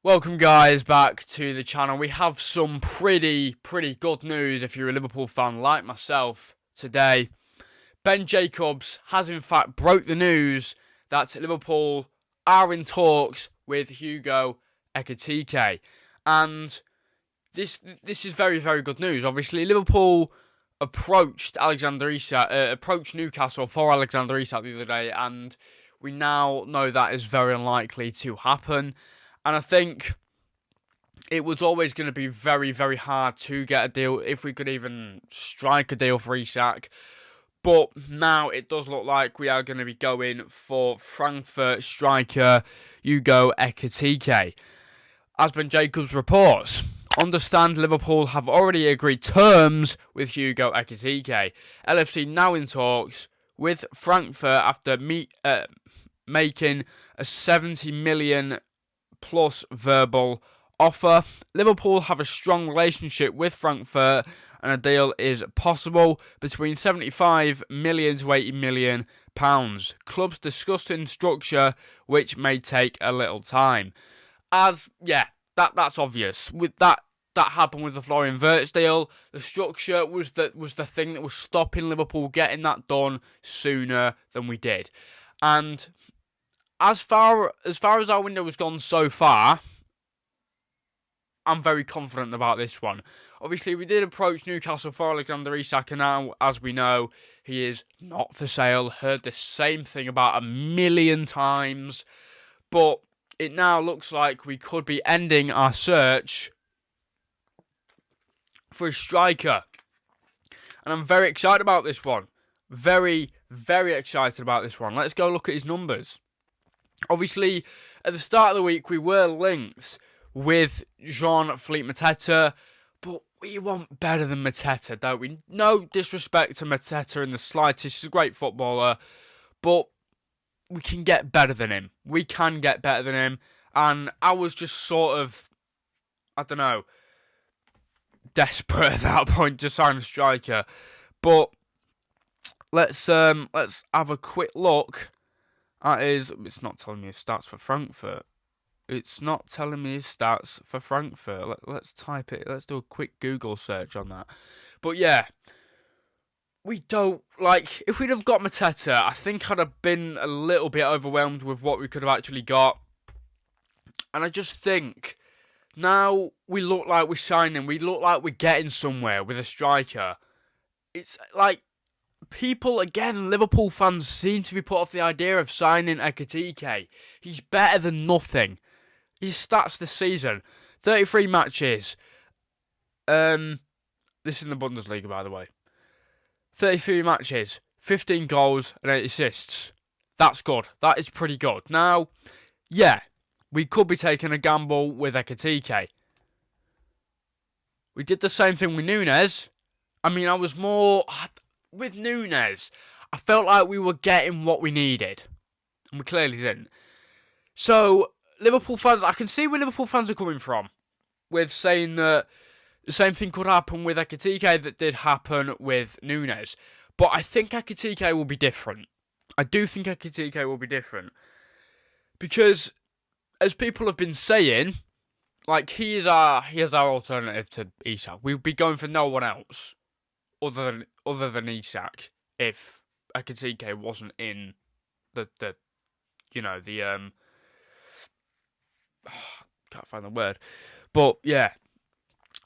Welcome guys back to the channel. We have some pretty good news if you're a Liverpool fan like myself today. Ben Jacobs has in fact broke the news that Liverpool are in talks with Hugo EKITIKE. And this is very good news. Obviously Liverpool approached approached Newcastle for Alexander Isak the other day, and we now know that is very unlikely to happen. And I think it was always going to be very hard to get a deal, if we could even strike a deal for Isak. But now it does look like we are going to be going for Frankfurt striker Hugo EKITIKE. As Ben Jacobs reports, understand Liverpool have already agreed terms with Hugo EKITIKE. LFC now in talks with Frankfurt after making a 70 million plus verbal offer. Liverpool have a strong relationship with Frankfurt and a deal is possible between 75 million to 80 million pounds. Clubs discussing structure, which may take a little time. That's obvious. With that happened with the Florian Wirtz deal. The structure was the thing that was stopping Liverpool getting that done sooner than we did. And as far as our window has gone so far, I'm very confident about this one. Obviously, we did approach Newcastle for Alexander Isak, and now, as we know, he is not for sale. Heard the same thing about a million times. But it now looks like we could be ending our search for a striker. And I'm very excited about this one. Very excited about this one. Let's go look at his numbers. Obviously, at the start of the week, we were linked with Jean-Philippe Mateta, but we want better than Mateta, don't we? No disrespect to Mateta in the slightest. He's a great footballer, but we can get better than him. We can get better than him, and I was just sort of, I don't know, desperate at that point to sign a striker. But let's have a quick look. It's not telling me his stats for Frankfurt. It's not telling me his stats for Frankfurt. Let's type it. Let's do a quick Google search on that. But yeah, we don't, like, if we'd have got Mateta, I think I'd have been a little bit overwhelmed with what we could have actually got. And I just think now we look like we're signing. We look like we're getting somewhere with a striker. It's like, people, again, Liverpool fans seem to be put off the idea of signing EKITIKE. He's better than nothing. His stats this season: 33 matches. This is in the Bundesliga, by the way. 33 matches, 15 goals and 8 assists. That's good. That is pretty good. Now, yeah, we could be taking a gamble with EKITIKE. We did the same thing with Nunes. I mean, I was more with Nunes, I felt like we were getting what we needed, and we clearly didn't. So, Liverpool fans, I can see where Liverpool fans are coming from, with saying that the same thing could happen with EKITIKE that did happen with Nunes. But I think EKITIKE will be different. I do think EKITIKE will be different. Because, as people have been saying, like, he is our alternative to Isak. We'd be going for no one else other than Isak if EKITIKE wasn't in the can't find the word. But yeah,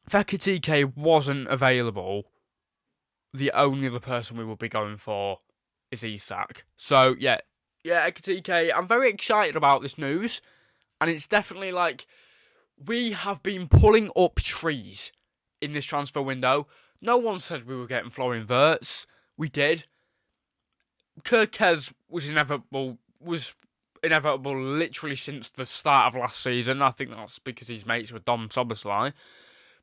if EKITIKE wasn't available, the only other person we would be going for is Isak. So yeah, EKITIKE, I'm very excited about this news, and it's definitely like, we have been pulling up trees in this transfer window. No one said we were getting Florian Wirtz. We did. Kirkez was inevitable literally since the start of last season. I think that's because he's mates with Dom Szoboszlai.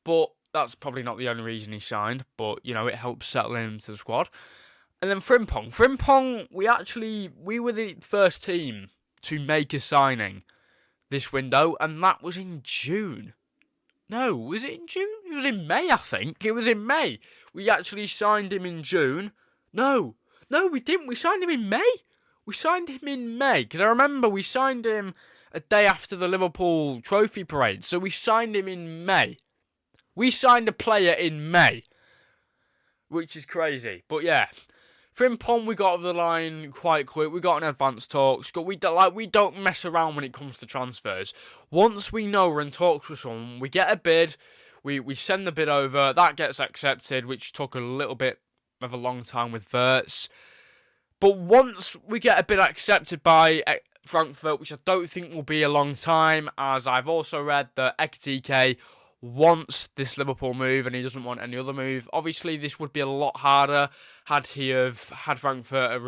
But that's probably not the only reason he signed. But, you know, it helps settle him into the squad. And then Frimpong. We were the first team to make a signing this window, and that was in June. No, was it in June? It was in May, I think. It was in May. We actually signed him in June. No, we didn't. We signed him in May. Because I remember we signed him a day after the Liverpool trophy parade. So we signed him in May. We signed a player in May, which is crazy. But yeah, Frimpong, we got over the line quite quick. We got an advanced talks. We don't mess around when it comes to transfers. Once we know we're in talks with someone, we get a bid. We send the bid over. That gets accepted, which took a little bit of a long time with Wirtz. But once we get a bid accepted by Frankfurt, which I don't think will be a long time, as I've also read that Ekitike wants this Liverpool move and he doesn't want any other move. Obviously, this would be a lot harder had Frankfurt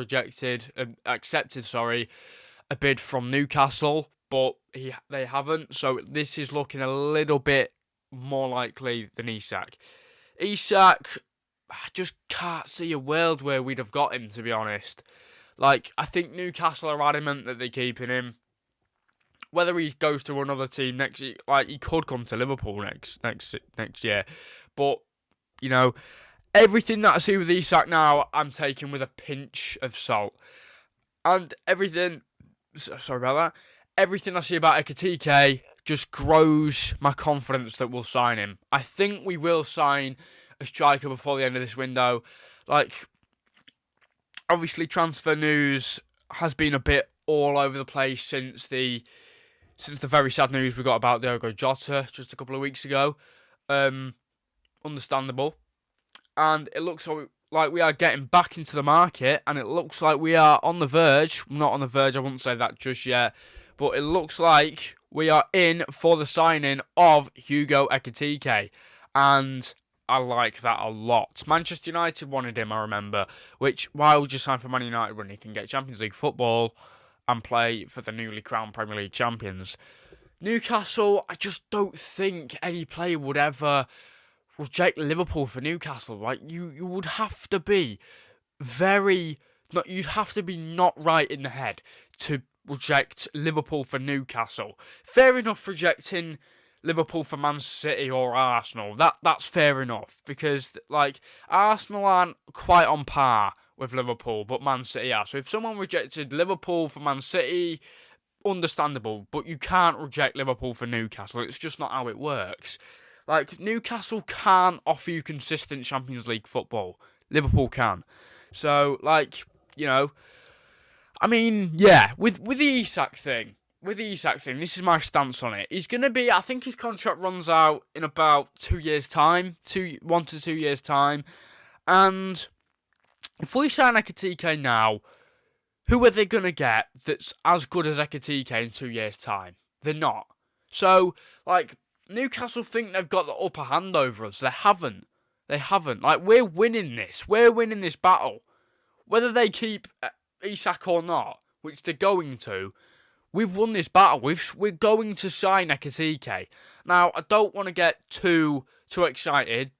accepted a bid from Newcastle, but they haven't. So this is looking a little bit more likely than ISAK. ISAK, I just can't see a world where we'd have got him, to be honest. I think Newcastle are adamant that they're keeping him. Whether he goes to another team next year, he could come to Liverpool next year. But, everything that I see with ISAK now, I'm taking with a pinch of salt. And everything I see about Ekitike just grows my confidence that we'll sign him. I think we will sign a striker before the end of this window. Obviously, transfer news has been a bit all over the place since the very sad news we got about Diogo Jota just a couple of weeks ago. Understandable. And it looks like we are getting back into the market, and it looks like we are on the verge. Not on the verge, I wouldn't say that just yet, but it looks like we are in for the signing of Hugo EKITIKE, and I like that a lot. Manchester United wanted him, I remember, which, why would you sign for Man United when you can get Champions League football and play for the newly crowned Premier League champions? Newcastle, I just don't think any player would ever reject Liverpool for Newcastle. You would have to be you'd have to be not right in the head to reject Liverpool for Newcastle. Fair enough rejecting Liverpool for Man City or Arsenal. That's fair enough, because Arsenal aren't quite on par with Liverpool, but Man City are. So if someone rejected Liverpool for Man City, understandable, but you can't reject Liverpool for Newcastle. It's just not how it works. Newcastle can't offer you consistent Champions League football. Liverpool can. So, with the ISAK thing, this is my stance on it. He's going to be, I think his contract runs out in about 2 years' time, 1 to 2 years' time. And if we sign Ekitike now, who are they going to get that's as good as Ekitike in 2 years' time? They're not. So, Newcastle think they've got the upper hand over us. They haven't. We're winning this. We're winning this battle. Whether they keep ISAK or not, which they're going to, we've won this battle. We're going to sign Ekitike. Now, I don't want to get too excited,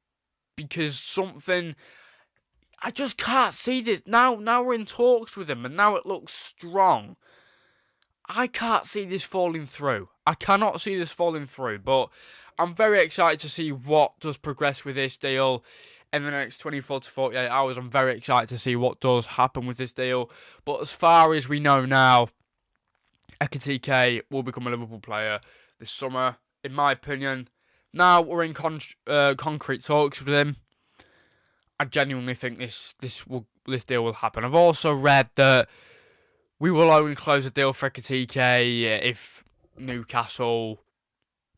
because I just can't see this. Now we're in talks with him, and now it looks strong. I can't see this falling through. I cannot see this falling through, but I'm very excited to see what does progress with this deal in the next 24 to 48 hours. I'm very excited to see what does happen with this deal. But as far as we know now, Ekitike will become a Liverpool player this summer, in my opinion. Now we're in concrete talks with him. I genuinely think this deal will happen. I've also read that we will only close a deal for Ekitike if Newcastle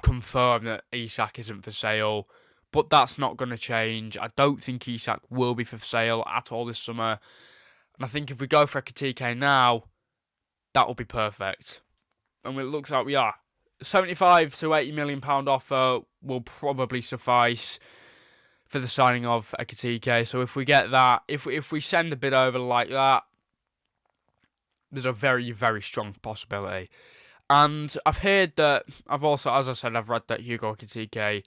confirm that ISAK isn't for sale. But that's not going to change. I don't think ISAK will be for sale at all this summer. And I think if we go for Ekitike now, that will be perfect. And it looks like we are. 75 to 80 million pound offer will probably suffice for the signing of Ekitike. So if we get that, if we send a bid over like that, there's a very, very strong possibility. And I've heard that, I've read that Hugo EKITIKE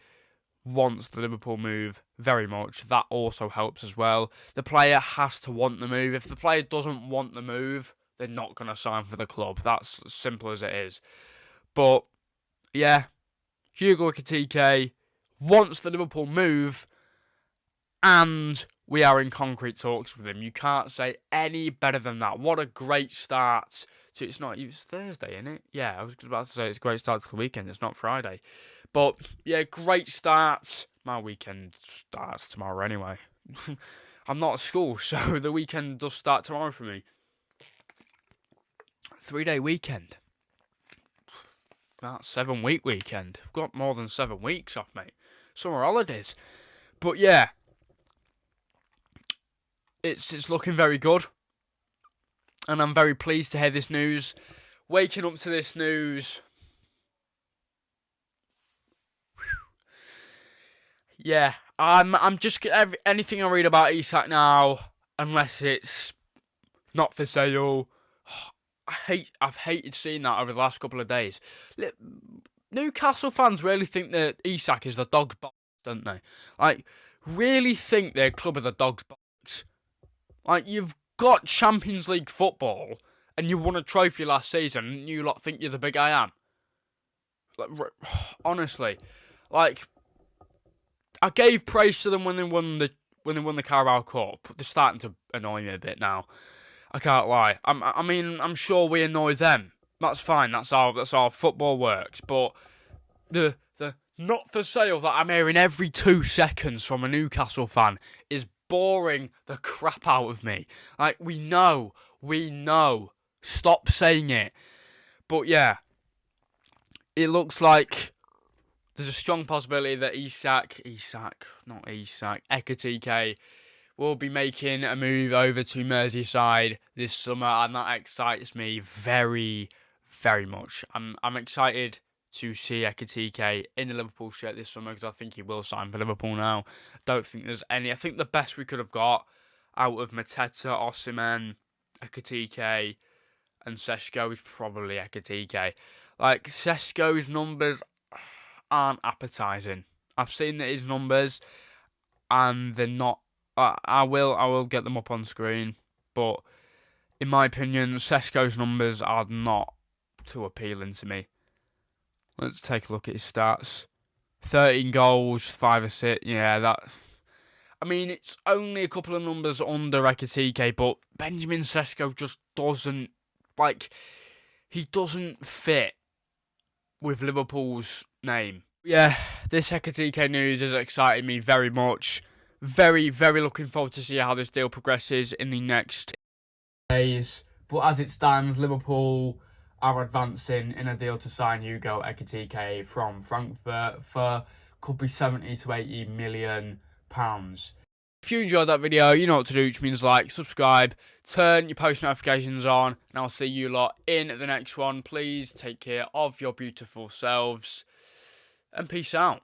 wants the Liverpool move very much. That also helps as well. The player has to want the move. If the player doesn't want the move, they're not going to sign for the club. That's as simple as it is. But, yeah, Hugo EKITIKE wants the Liverpool move, and we are in concrete talks with him. You can't say any better than that. What a great start It's not. It's Thursday, isn't it? Yeah, I was about to say it's a great start to the weekend. It's not Friday, but yeah, great start. My weekend starts tomorrow anyway. I'm not at school, so the weekend does start tomorrow for me. 3-day weekend. That's 7-week weekend. I've got more than 7 weeks off, mate. Summer holidays. But yeah, it's looking very good. And I'm very pleased to hear this news. Waking up to this news. Yeah, I'm just anything I read about ISAK now, unless it's not for sale. I've hated seeing that over the last couple of days. Newcastle fans really think that ISAK is the dog's box, don't they? Like, really think their club are the dog's box. Like, you've got Champions League football, and you won a trophy last season, and you lot think you're the big I am. Like, honestly, like, I gave praise to them when they won the Carabao Cup. They're starting to annoy me a bit now. I can't lie. I'm sure we annoy them. That's fine. That's how football works. But the not for sale that I'm hearing every 2 seconds from a Newcastle fan is boring the crap out of me. Like, we know. Stop saying it. But yeah, it looks like there's a strong possibility that Ekitike will be making a move over to Merseyside this summer, and that excites me very, very much. I'm excited to see Ekitike in the Liverpool shirt this summer because I think he will sign for Liverpool now. Don't think there's any. I think the best we could have got out of Mateta, Osimhen, Ekitike, and Sesko is probably Ekitike. Like, Sesko's numbers aren't appetising. I've seen that his numbers, and they're not. I will get them up on screen, but in my opinion, Sesko's numbers are not too appealing to me. Let's take a look at his stats. 13 goals, 5 assists. Yeah, that. I mean, it's only a couple of numbers under Ekitike, but Benjamin Sesko just doesn't, like, he doesn't fit with Liverpool's name. Yeah, this Ekitike news has excited me very much. Very, very looking forward to see how this deal progresses in the next days. But as it stands, Liverpool are advancing in a deal to sign Hugo EKITIKE from Frankfurt for could be 70 to 80 million pounds. If you enjoyed that video, you know what to do, which means like, subscribe, turn your post notifications on, and I'll see you lot in the next one. Please take care of your beautiful selves, and peace out.